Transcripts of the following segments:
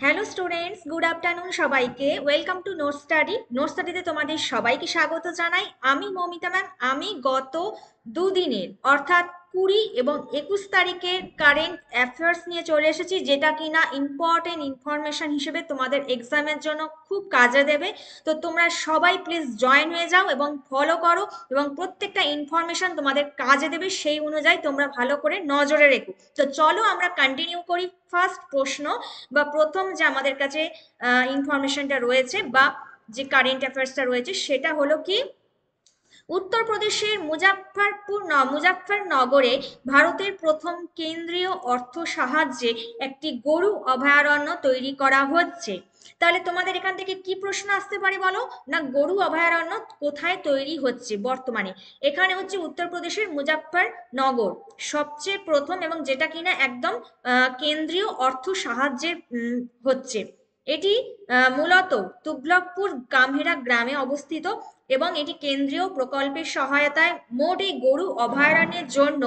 Hello students, good afternoon সবাইকে। Welcome to note study. Note স্টাডিতে তোমাদের সবাইকে স্বাগত জানাই। আমি মৌমিতা ম্যাম। আমি গত দুদিনের অর্থাৎ 20 এবং 21 তারিখের কারেন্ট অ্যাফেয়ার্স নিয়ে চলে এসেছি, যেটা কিনা ইম্পর্টেন্ট ইনফরমেশন হিসেবে তোমাদের এক্সামের জন্য খুব কাজে দেবে। তো তোমরা সবাই প্লিজ জয়েন হয়ে যাও এবং ফলো করো, এবং প্রত্যেকটা ইনফরমেশন তোমাদের কাজে দেবে, সেই অনুযায়ী তোমরা ভালো করে নজরে রেখো। তো চলো আমরা কন্টিনিউ করি। ফার্স্ট প্রশ্ন বা প্রথম যে আমাদের কাছে ইনফরমেশনটা রয়েছে বা যে কারেন্ট অ্যাফেয়ার্সটা রয়েছে সেটা হলো কি, উত্তরপ্রদেশের মুজাফফরনগরে ভারতের প্রথম কেন্দ্রীয় অর্থ সাহায্যে একটি গরু অভয়ারণ্য তৈরি করা হচ্ছে। তাহলে তোমাদের এখান থেকে কি প্রশ্ন আসতে পারে বলো? না, গরু অভয়ারণ্য কোথায় তৈরি হচ্ছে বর্তমানে? এখানে হচ্ছে উত্তরপ্রদেশের মুজাফফরনগর সবচেয়ে প্রথম, এবং যেটা কিনা একদম কেন্দ্রীয় অর্থ সাহায্যে হচ্ছে। এটি মূলত তুগলকপুর গাম্ভীরা গ্রামে অবস্থিত, এবং এটি কেন্দ্রীয় প্রকল্পের সহায়তায় মোট এই গরু অভয়ারণ্যের জন্য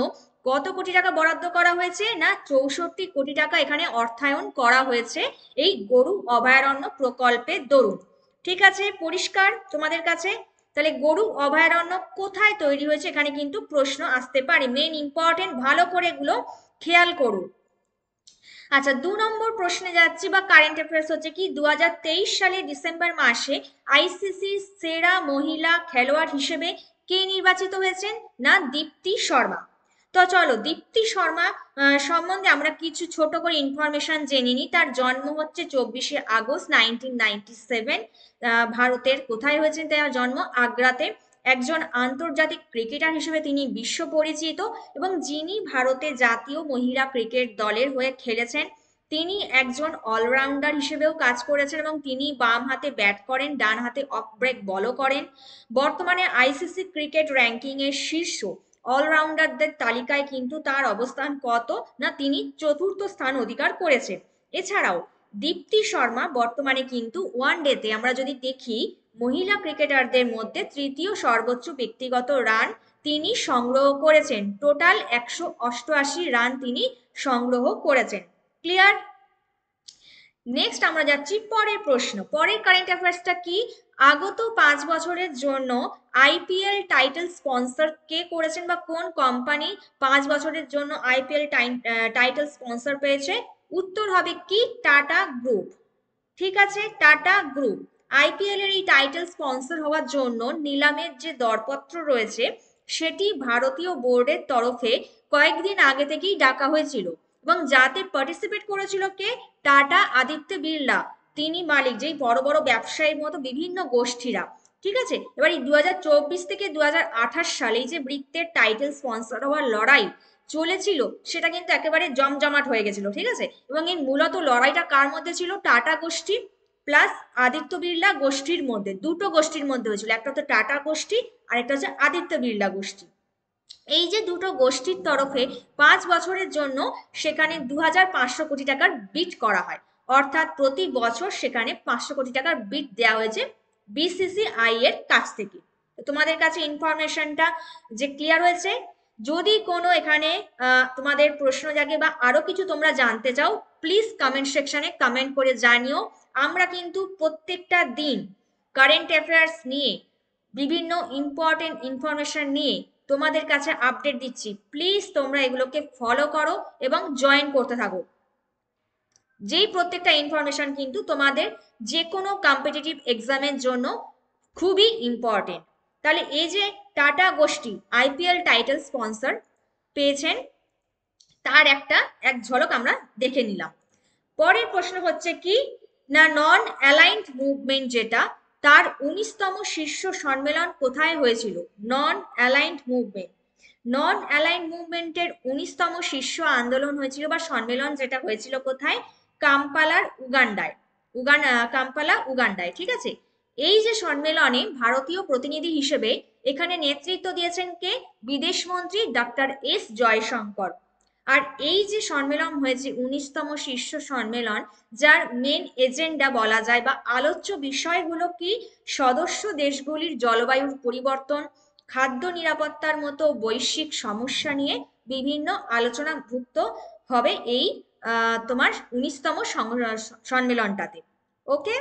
কত কোটি টাকা বরাদ্দ করা হয়েছে? না, 64 কোটি টাকা এখানে অর্থায়ন করা হয়েছে এই গরু অভয়ারণ্য প্রকল্পের দরুন। ঠিক আছে, পরিষ্কার তোমাদের কাছে? তাহলে গরু অভয়ারণ্য কোথায় তৈরি হয়েছে, এখানে কিন্তু প্রশ্ন আসতে পারে। মেন ইম্পর্টেন্ট, ভালো করে এগুলো খেয়াল করুন। আচ্ছা, 2 নম্বর প্রশ্নে যাচ্ছি, বা কারেন্ট অ্যাফেয়ার্স হচ্ছে কি, 2023 সালে ডিসেম্বর মাসে আইসিসি সেরা মহিলা খেলোয়াড় হিসেবে কে নির্বাচিত হয়েছেন? না, দীপ্তি শর্মা। তো চলো দীপ্তি শর্মা সম্বন্ধে আমরা কিছু ছোট করে ইনফরমেশন জেনে নিই। তার জন্ম হচ্ছে 24শে আগস্ট 1997। ভারতের কোথায় হয়েছেন তার জন্ম? আগ্রাতে। একজন আন্তর্জাতিক ক্রিকেটার হিসেবে তিনি বিশ্ব পরিচিত, এবং যিনি ভারতের জাতীয় মহিলা ক্রিকেট দলের হয়ে খেলেছেন। তিনি একজন অলরাউন্ডার হিসেবেও কাজ করেছেন, এবং তিনি বাম হাতে ব্যাট করেন, ডান হাতে অফ ব্রেক বলও করেন। বর্তমানে আইসিসি ক্রিকেট র্যাঙ্কিং এর শীর্ষ অলরাউন্ডারদের তালিকায় কিন্তু তার অবস্থান কত? না, তিনি 4র্থ স্থান অধিকার করেছে। এছাড়াও দীপ্তি শর্মা বর্তমানে কিন্তু ওয়ানডেতে আমরা যদি দেখি, মহিলা ক্রিকেটারদের মধ্যে 3য় সর্বোচ্চ ব্যক্তিগত রান তিনি সংগ্রহ করেছেন। টোটাল 188 রান তিনি সংগ্রহ করেছেন। ক্লিয়ার? নেক্সট আমরা যাচ্ছি পরের প্রশ্ন। পরের কারেন্ট অ্যাফেয়ার্সটা কি, আগত 5 বছরের জন্য আইপিএল টাইটেল স্পন্সর কে করেছেন, বা কোন কোম্পানি 5 বছরের জন্য আইপিএল টাইটেল স্পন্সর পেয়েছে? উত্তর হবে কি, টাটা গ্রুপ। ঠিক আছে, টাটা গ্রুপ। আইপিএল এর এই টাইটেল স্পন্সর হওয়ার জন্য নিলামের যে দরপত্র রয়েছে সেটি ভারতীয় বোর্ডের তরফে কয়েকদিন আগে থেকেই ডাকা হয়েছিল, এবং যাতে পার্টিসিপেট করেছিল কে? টাটা আদিত্য বিড়লা, তিনি মালিক, যেই বড় বড় ব্যবসায়ীর মতো বিভিন্ন গোষ্ঠীরা। ঠিক আছে, এবার এই 2024 থেকে 2028 সালে যে বৃত্তের টাইটেল স্পন্সর হওয়ার লড়াই চলেছিল, সেটা কিন্তু একেবারে জমজমাট হয়ে গেছিল। ঠিক আছে, এবং এই মূলত লড়াইটা কার মধ্যে ছিল? টাটা গোষ্ঠী প্লাস আদিত্য বিড়লা গোষ্ঠীর মধ্যে, দুটো গোষ্ঠীর মধ্যে হয়েছিল। একটা হচ্ছে টাটা গোষ্ঠী, আর একটা হচ্ছে আদিত্য বিড়লা গোষ্ঠী। এই যে দুটো গোষ্ঠীর তরফে 5 বছরের জন্য সেখানে 2500 কোটি টাকার বিট করা হয়, অর্থাৎ প্রতি বছর সেখানে 500 কোটি টাকার বিট দেওয়া হয়েছে বিসিসিআই এর কাছ থেকে। তো তোমাদের কাছে ইনফরমেশনটা যে ক্লিয়ার হয়েছে? যদি কোনো এখানে তোমাদের প্রশ্ন জাগে বা আরো কিছু তোমরা জানতে চাও, প্লিজ কমেন্ট সেকশনে কমেন্ট করে জানিও। আমরা কিন্তু প্রত্যেকটা দিন কারেন্ট অ্যাফেয়ার্স নিয়ে, বিভিন্ন ইম্পর্টেন্ট ইনফরমেশন নিয়ে তোমাদের কাছে আপডেট দিচ্ছি। প্লিজ তোমরা এগুলোকে ফলো করো এবং জয়েন করতে থাকো। যেই প্রত্যেকটা ইনফরমেশন কিন্তু তোমাদের যে কোনো কম্পিটিটিভ এক্সামের জন্য খুবই ইম্পর্টেন্ট। তাহলে এই যে টাটা গোষ্ঠী আইপিএল টাইটেল স্পন্সর পেয়েছেন, তার এক ঝলক আমরা দেখে নিলাম। পরের প্রশ্ন হচ্ছে কি, না নন অ্যালাইন্ড মুভমেন্ট যেটা, তার 19তম শীর্ষ সম্মেলন কোথায় হয়েছিল? Non aligned movement, non aligned মুভমেন্টের 19তম শীর্ষ আন্দোলন হয়েছিল বা সম্মেলন যেটা হয়েছিল কোথায়? কাম্পালা উগান্ডায়। ঠিক আছে, এই যে সম্মেলনে ভারতীয় প্রতিনিধি হিসেবে এখানে নেতৃত্ব দিয়েছেন কে? বিদেশমন্ত্রী ডক্টর এস জয়শঙ্কর। আর এই যে সম্মেলন হয়েছে 19তম শীর্ষ সম্মেলন, যার মেন এজেন্ডা বলা যায় বা আলোচ্য বিষয়গুলো কি? সদস্য দেশগুলির জলবায়ুর পরিবর্তন, খাদ্য নিরাপত্তার মতো বৈশ্বিক সমস্যা নিয়ে বিভিন্ন আলোচনাভুক্ত হবে এই তোমার 19তম সম্মেলনটাতে। ওকে,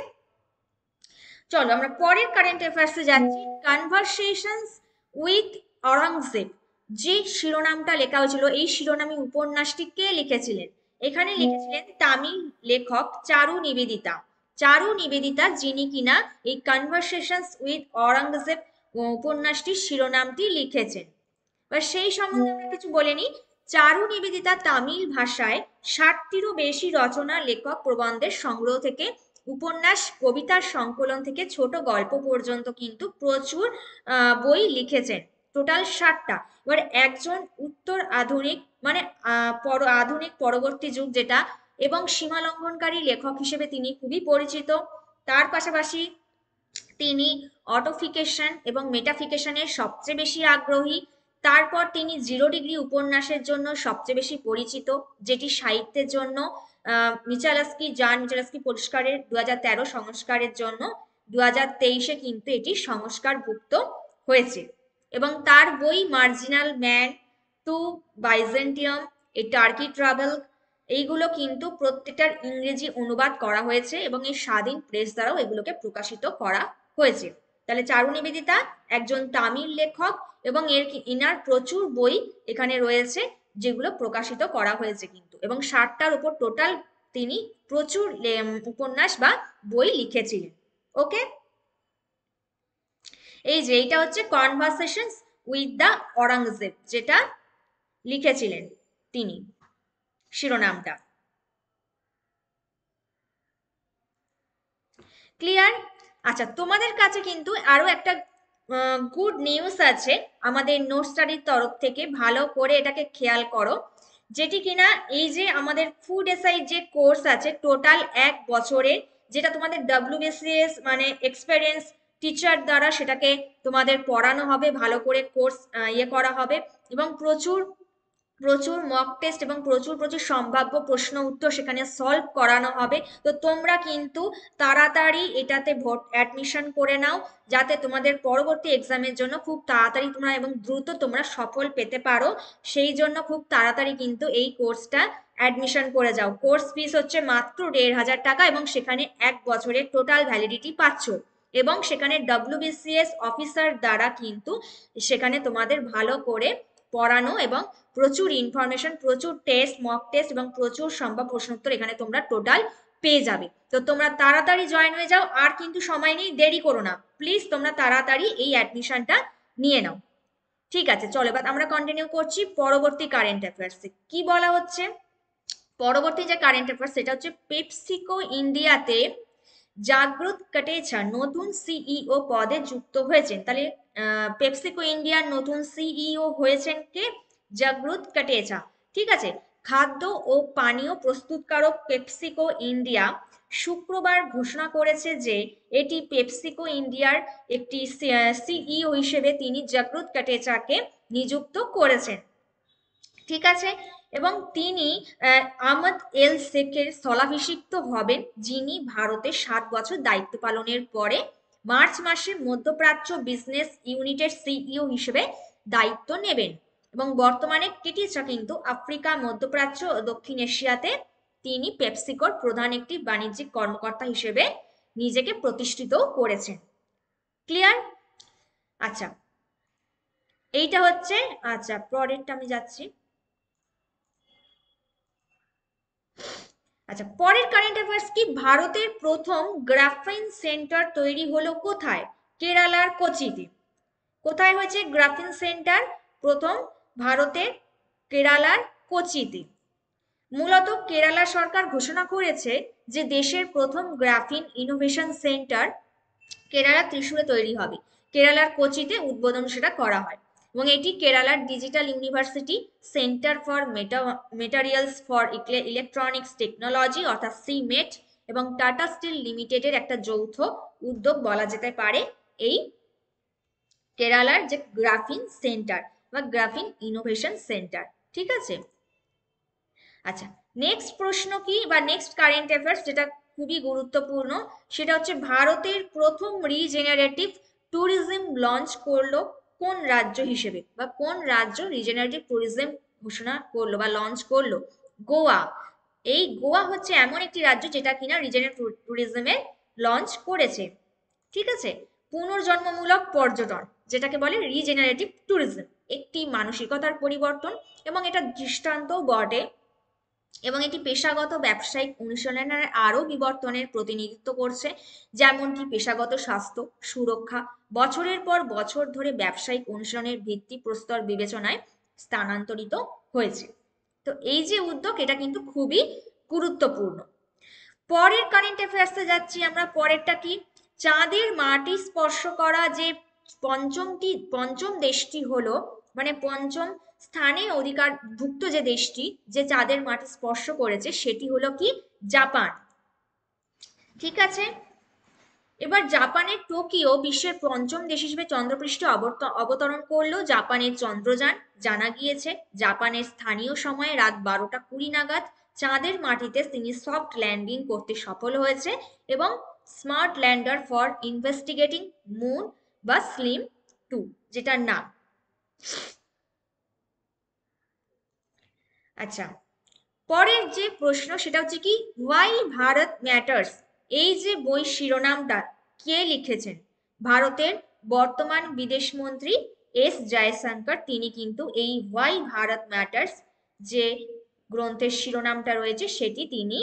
চলো আমরা পরের কারেন্ট অ্যাফেয়ার্সে যাচ্ছি। কনভারসেশনস উইথ অরঙ্গজেব, যে শিরোনামটা লেখা হয়েছিল, এই শিরোনামী উপন্যাসটি কে লিখেছিলেন? এখানে লিখেছিলেন তামিল লেখক চারু নিবেদিতা। চারু নিবেদিতা, যিনি কিনা এই কনভারসেশনস উইথ অরঙ্গজেব উপন্যাসটির শিরোনামটি লিখেছেন। বা সেই সম্বন্ধে আমরা কিছু বলে নিই। চারু নিবেদিতা তামিল ভাষায় 60টিরও বেশি রচনা, লেখক প্রবন্ধের সংগ্রহ থেকে উপন্যাস, কবিতার সংকলন থেকে ছোট গল্প পর্যন্ত কিন্তু প্রচুর বই লিখেছেন, টোটাল 60টা। এবার একজন উত্তর আধুনিক মানে আধুনিক পরবর্তী যুগ যেটা এবং সীমালঙ্ঘনকারী লেখক হিসেবে তিনি খুবই পরিচিত। তার পাশাপাশি তিনি অটোফিকেশন এবং মেটাফিকেশনের সবচেয়ে বেশি আগ্রহী। তারপর তিনি 0 ডিগ্রি উপন্যাসের জন্য সবচেয়ে বেশি পরিচিত, যেটি সাহিত্যের জন্য জন মিচালাস্কি পুরস্কারের 2013 সংস্কারের জন্য 2023-এ কিন্তু এটি সংস্কারভুক্ত হয়েছে। এবং তার বই মার্জিনাল ম্যান, টু বাইজেন্টিয়াম, এ টার্কি ট্রাভেল, এইগুলো কিন্তু প্রত্যেকটার ইংরেজি অনুবাদ করা হয়েছে এবং এই স্বাধীন প্রেস দ্বারাও এগুলোকে প্রকাশিত করা হয়েছে। তাহলে চারু নিবেদিতা একজন তামিল লেখক এবং ইনার প্রচুর বই এখানে রয়েছে যেগুলো প্রকাশিত করা হয়েছে কিন্তু, এবং 60টার উপর টোটাল তিনি প্রচুর উপন্যাস বা বই লিখেছিলেন। ওকে, এই যে এইটা হচ্ছে কনভারসেশনস উইথ দ্য অরঙ্গজেব, যেটা লিখেছিলেন তিনি, শিরোনামটা। ক্লিয়ার? আচ্ছা, তোমাদের কাছে কিন্তু আরো একটা গুড নিউজ আছে আমাদের নোট স্টাডির তরফ থেকে, ভালো করে এটাকে খেয়াল করো। যেটি কিনা এই যে আমাদের ফুড এসআই যে কোর্স আছে টোটাল 1 বছরের, যেটা তোমাদের ডব্লিউবিসিএস মানে এক্সপেরিয়েন্স টিচার দ্বারা সেটাকে তোমাদের পড়ানো হবে, ভালো করে কোর্স করা হবে, এবং প্রচুর প্রচুর মক টেস্ট এবং প্রচুর প্রচুর সম্ভাব্য প্রশ্ন উত্তর সেখানে সলভ করানো হবে। তো তোমরা কিন্তু তাড়াতাড়ি এটাতে অ্যাডমিশন করে নাও, যাতে তোমাদের পরবর্তী এক্সামের জন্য খুব তাড়াতাড়ি তোমরা এবং দ্রুত তোমরা সফল পেতে পারো। সেই জন্য খুব তাড়াতাড়ি কিন্তু এই কোর্সটা অ্যাডমিশন করে যাও। কোর্স ফিস হচ্ছে মাত্র 1500 টাকা এবং সেখানে 1 বছরের টোটাল ভ্যালিডিটি পাচ্ছ, এবং সেখানে ডব্লিউবিসিএস অফিসার দ্বারা কিন্তু সেখানে তোমাদের ভালো করে পড়ানো এবং প্রচুর ইনফরমেশন, প্রচুর টেস্ট, মক টেস্ট এবং প্রচুর সম্ভব প্রশ্নোত্তর এখানে তোমরা টোটাল পেয়ে যাবে। তো তোমরা তাড়াতাড়ি জয়েন হয়ে যাও, আর কিন্তু সময় নেই, দেরি করো না প্লিজ, তোমরা তাড়াতাড়ি এই অ্যাডমিশনটা নিয়ে নাও। ঠিক আছে, চলো এবার আমরা কন্টিনিউ করছি পরবর্তী কারেন্ট অ্যাফেয়ার্সে। কি বলা হচ্ছে পরবর্তী যে কারেন্ট অ্যাফেয়ার্স, সেটা হচ্ছে পেপসিকো ইন্ডিয়াতে জাগ্রত কটেচা নতুন সিইও পদে যুক্ত হয়েছেন। তাহলে পেপসিকো ইন্ডিয়ার নতুন সিইও হয়েছেন কে? জাগ্রত কটেচা। ঠিক আছে, খাদ্য ও পানীয় প্রস্তুতকারক পেপসিকো ইন্ডিয়া শুক্রবার ঘোষণা করেছে যে এটি পেপসিকো ইন্ডিয়ার একটি সিইও হিসেবে তিনি জাগ্রত কটেচাকে নিযুক্ত করেছেন। ঠিক আছে, এবং তিনি আহমদ এল শেখের স্থলাভিষিক্ত হবেন, যিনি ভারতে 7 বছর দায়িত্ব পালনের পরে মার্চ মাসে মধ্যপ্রাচ্য বিজনেস ইউনিটের সিইও হিসেবে দায়িত্ব নেবেন। এবং বর্তমানে কেটিচা কিন্তু আফ্রিকা, মধ্যপ্রাচ্য ও দক্ষিণ এশিয়াতে তিনি পেপসিকোর প্রধান একটি বাণিজ্যিক কর্মকর্তা হিসেবে নিজেকে প্রতিষ্ঠিত করেছেন। ক্লিয়ার? আচ্ছা, এইটা হচ্ছে, আচ্ছা পরেরটা আমি যাচ্ছি। আচ্ছা, পরের কারেন্ট অ্যাফেয়ার্স কি? ভারতের প্রথম গ্রাফিন সেন্টার তৈরি হলো কোথায়? কেরালার কোচিতে। কোথায় হয়েছে গ্রাফিন সেন্টার? প্রথম ভারতের কেরালার কোচিতে। মূলত কেরালা সরকার ঘোষণা করেছে যে দেশের প্রথম গ্রাফিন ইনোভেশন সেন্টার কেরালা ত্রিশূরে তৈরি হবে। কেরালার কোচিতে উদ্বোধন সেটা করা হয়, এবং এটি কেরালার digital university centre for materials for electronics technology অর্থাৎ সিমেট এবং টাটা স্টিল লিমিটেডের একটা যৌথ উদ্যোগ বলা যেতে পারে এই কেরালার যে গ্রাফিন সেন্টার বা গ্রাফিন ইনোভেশন সেন্টার। ঠিক আছে, আচ্ছা নেক্সট প্রশ্ন কি বা নেক্সট কারেন্ট অ্যাফেয়ার্স যেটা খুবই গুরুত্বপূর্ণ, সেটা হচ্ছে ভারতের প্রথম রিজেনারেটিভ ট্যুরিজম লঞ্চ করলো কোন রাজ্য হিসেবে, বা কোন রাজ্য রিজেনারেটিভ ট্যুরিজম ঘোষণা করলো বা লঞ্চ করলো? গোয়া। এই গোয়া হচ্ছে এমন একটি রাজ্য যেটা কিনা রিজেনারেটিভ ট্যুরিজমের লঞ্চ করেছে। ঠিক আছে, পুনর্জন্মমূলক পর্যটন যেটাকে বলে রিজেনারেটিভ ট্যুরিজম, একটি মানসিকতার পরিবর্তন এবং এটা দৃষ্টান্তও বটে, এবং এটি পেশাগত ব্যবসায়িক অনুশীলনের আরও বিবর্তনের প্রতিনিধিত্ব করছে, যেমনটি পেশাগত স্বাস্থ্য সুরক্ষা বছরের পর বছর ধরে ব্যবসায়িক অনুশীলনের ভিত্তি প্রস্তর বিবেচনায় স্থানান্তরিত হয়েছে। তো এই যে উদ্যোগ, এটা কিন্তু খুবই গুরুত্বপূর্ণ। পরের কারেন্ট অ্যাফেয়ার্সে যাচ্ছি আমরা। পরেরটা কি, চাঁদের মাটি স্পর্শ করা যে পঞ্চম দেশটি হলো, মানে পঞ্চম স্থানে অধিকারভুক্ত যে দেশটি যে চাঁদের মাটি স্পর্শ করেছে সেটি হলো কি জাপান। ঠিক আছে, এবার জাপানের টোকিও বিশ্বের পঞ্চম দেশ হিসেবে চন্দ্রপৃষ্ঠে অবতরণ করলো জাপানের চন্দ্রযান। জানা গিয়েছে জাপানের স্থানীয় সময়ে রাত 12টা 20 নাগাদ চাঁদের মাটিতে তিনি সফট ল্যান্ডিং করতে সফল হয়েছে, এবং smart lander for investigating moon বা স্লিম 2 যেটার নাম। আচ্ছা, পরের যে প্রশ্ন সেটা হচ্ছে কি, ওয়াই ভারত ম্যাটার্স, এই যে বই শিরোনামটা কে লিখেছেন? ভারতের বর্তমান বিদেশ মন্ত্রী এস জয়শঙ্কর, তিনি কিন্তু এই ওয়াই ভারত ম্যাটার্স যে গ্রন্থের শিরোনামটা রয়েছে সেটি তিনি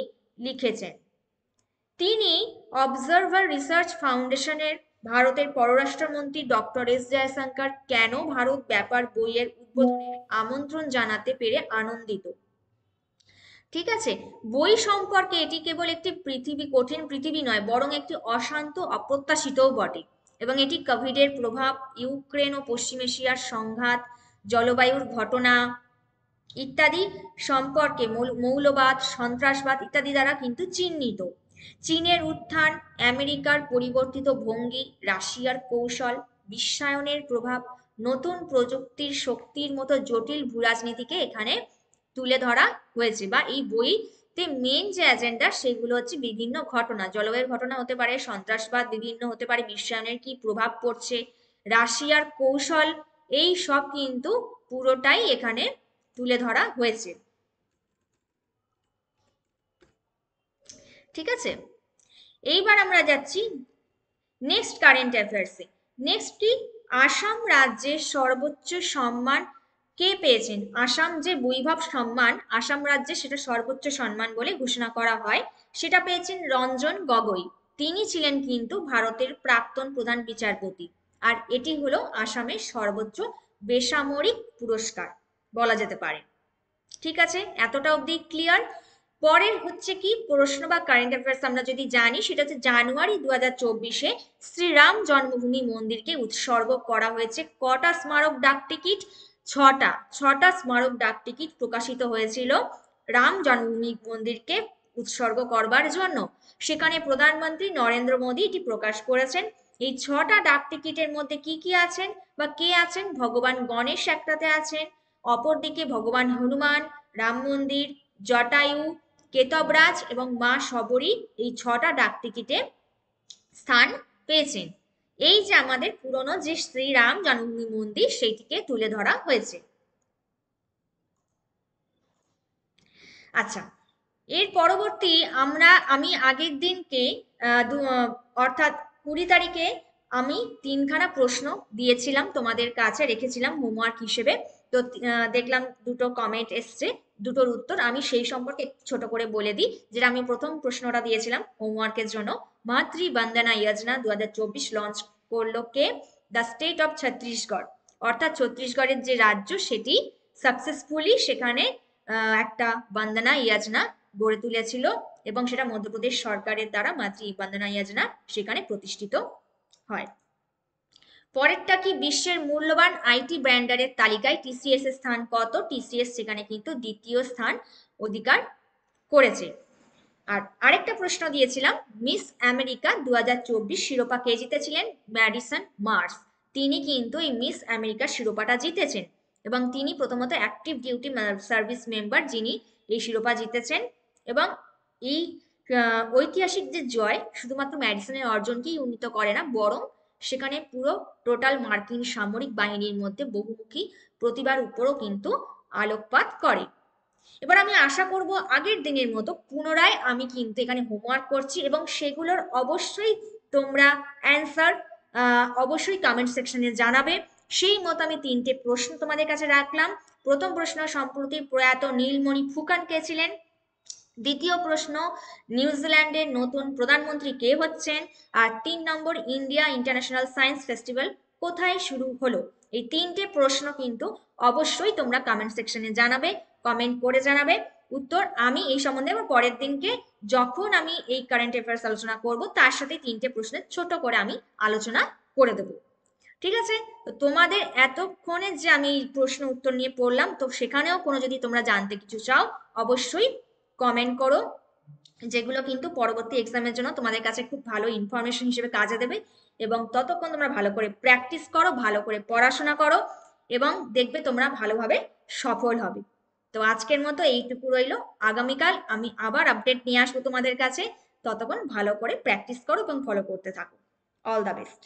লিখেছেন। তিনি অবজারভার রিসার্চ ফাউন্ডেশনের ভারতের পররাষ্ট্রমন্ত্রী ডক্টর এস জয়শঙ্কর কেন ভারত ব্যাপার বইয়ের উদ্বোধনের আমন্ত্রণ জানাতে পেরে আনন্দিত। ঠিক আছে, বই সম্পর্কে এটি কেবল একটি কঠিন পৃথিবী নয়, বরং একটি অশান্ত অপ্রত্যাশিতও বটে, এবং এটি কোভিডের প্রভাব, ইউক্রেন ও পশ্চিম এশিয়ার সংঘাত, জলবায়ুর ঘটনা ইত্যাদি সম্পর্কে, মৌলবাদ সন্ত্রাসবাদ ইত্যাদি দ্বারা কিন্তু চিহ্নিত। চীনের উত্থান, আমেরিকার পরিবর্তিত ভঙ্গি, রাশিয়ার কৌশল বিশ্বায়নের প্রভাব, নতুন প্রযুক্তির শক্তির মতো জটিল ভূরাজনীতিকে এখানে তুলে ধরা হয়েছে, বা এই বইতে মেন যে এজেন্ডা সেগুলো হচ্ছে বিভিন্ন ঘটনা, জলবায়ুর ঘটনা হতে পারে, সন্ত্রাসবাদ বিভিন্ন হতে পারে, বিশ্বায়নের কি প্রভাব পড়ছে, রাশিয়ার কৌশল, এই সব কিন্তু পুরোটাই এখানে তুলে ধরা হয়েছে। ঠিক আছে, এইবার আমরা যাচ্ছি নেক্সট কারেন্ট অ্যাফেয়ার্সে। নেক্সট কি, আসাম রাজ্যের সর্বোচ্চ সম্মান কে পেয়েছেন? আসাম যে বৈভব সম্মান আসাম রাজ্যে সেটা সর্বোচ্চ সম্মান বলে ঘোষণা করা হয়, সেটা পেয়েছেন রঞ্জন গগৈ। তিনি ছিলেন কিন্তু ভারতের প্রাক্তন প্রধান বিচারপতি, আর এটি হলো আসামের সর্বোচ্চ বেসামরিক পুরস্কার বলা যেতে পারে। ঠিক আছে, এতটা অবধি ক্লিয়ার। পরের হচ্ছে কি প্রশ্ন বা কারেন্ট অ্যাফেয়ার্স আমরা যদি জানি, সেটা হচ্ছে জানুয়ারি 2024-এ শ্রীরাম জন্মভূমি মন্দিরকে উৎসর্গ করা হয়েছে কটা স্মারক ডাক টিকিট? ছটা স্মারক ডাক টিকিট প্রকাশিত হয়েছিল রাম জন্মভূমি মন্দিরকে উৎসর্গ করবার জন্য। সেখানে প্রধানমন্ত্রী নরেন্দ্র মোদী এটি প্রকাশ করেছেন। এই 6টা ডাক টিকিটের মধ্যে কি কি আছেন বা কে আছেন? ভগবান গণেশ একটাতে আছেন, অপরদিকে ভগবান হনুমান, রাম মন্দির, জটায়ু, কেতবরাজ এবং মা শবরী এই 6টা ডাক টিকিটে স্থান পেয়েছেন। এই যে আমাদের পুরনো যে শ্রীরাম জন্মভূমি মন্দির সেইটিকে তুলে ধরা হয়েছে। আচ্ছা, এর পরবর্তী আমি আগের দিনকে অর্থাৎ 20 তারিখে আমি 3খানা প্রশ্ন দিয়েছিলাম, তোমাদের কাছে রেখেছিলাম হোমওয়ার্ক হিসেবে। তো দেখলাম 2টো কমেন্ট এসছে, 2টোর উত্তর আমি সেই সম্পর্কে ছোট করে বলে দিই। যেটা আমি প্রথম প্রশ্নটা দিয়েছিলাম হোমওয়ার্কের জন্য, মাতৃ বন্দনা যোজনা 2024 লঞ্চ করলো কে? দ্য স্টেট অফ ছত্তিশগড়, অর্থাৎ ছত্তিশগড়ের যে রাজ্য সেটি সাকসেসফুলি সেখানে একটা বন্দনা যোজনা গড়ে তুলেছিল, এবং সেটা মধ্যপ্রদেশ সরকারের দ্বারা মাতৃ বন্দনা যোজনা সেখানে প্রতিষ্ঠিত হয়। পরেরটা কি, বিশ্বের মূল্যবান আইটি ব্র্যান্ডের তালিকায় টিসিএস এর স্থান কত? টিসিএস সেখানে কিন্তু 2য় স্থান অধিকার করেছে। আর আরেকটা প্রশ্ন দিয়েছিলাম, মিস আমেরিকা 2024 শিরোপা কে জিতেছিলেন? ম্যাডিসন মার্স, তিনি কিন্তু এই মিস আমেরিকার শিরোপাটা জিতেছেন, এবং তিনি প্রথমত অ্যাক্টিভ ডিউটি সার্ভিস মেম্বার যিনি এই শিরোপা জিতেছেন। এবং এই ঐতিহাসিক যে জয় শুধুমাত্র ম্যাডিসনের অর্জনকেই উন্নীত করে না, বরং সেখানে পুরো টোটাল মার্কিন সামরিক বাহিনীর মধ্যে বহুমুখী প্রতিভার উপরও কিন্তু আলোকপাত করে। এবার আমি আশা করব আগের দিনের মতো পুনরায় আমি কিন্তু এখানে হোমওয়ার্ক করছি, এবং সেগুলোর অবশ্যই তোমরা অ্যান্সার অবশ্যই কমেন্ট সেকশনে জানাবে। সেই মতো আমি তিনটে প্রশ্ন তোমাদের কাছে রাখলাম। প্রথম প্রশ্ন, সম্প্রতি প্রয়াত নীলমণি ফুকন কে ছিলেন? দ্বিতীয় প্রশ্ন, নিউজিল্যান্ডের নতুন প্রধানমন্ত্রী কে হচ্ছেন? আর 3 নম্বর, ইন্ডিয়া ইন্টারন্যাশনাল সায়েন্স ফেস্টিভ্যাল কোথায় শুরু হলো? এই তিনটে প্রশ্ন কিন্তু অবশ্যই তোমরা কমেন্ট সেকশনে জানাবে, কমেন্ট করে জানাবে উত্তর। আমি এই সম্বন্ধে আমার পরের দিনকে যখন আমি এই কারেন্ট অ্যাফেয়ার্স আলোচনা করব তার সাথে তিনটে প্রশ্নের ছোট করে আমি আলোচনা করে দেবো। ঠিক আছে? তো তোমাদের এতক্ষণে যে আমি প্রশ্ন উত্তর নিয়ে পড়লাম, তো সেখানেও কোনো যদি তোমরা জানতে কিছু চাও অবশ্যই কমেন্ট করো, যেগুলো কিন্তু পরবর্তী এক্সামের জন্য তোমাদের কাছে খুব ভালো ইনফরমেশন হিসেবে কাজে দেবে। এবং ততক্ষণ তোমরা ভালো করে প্র্যাকটিস করো, ভালো করে পড়াশোনা করো, এবং দেখবে তোমরা ভালোভাবে সফল হবে। তো আজকের মতো এইটুকু রইলো। আগামীকাল আমি আবার আপডেট নিয়ে আসবো তোমাদের কাছে। ততক্ষণ ভালো করে প্র্যাকটিস করো এবং ফলো করতে থাকো। All the best.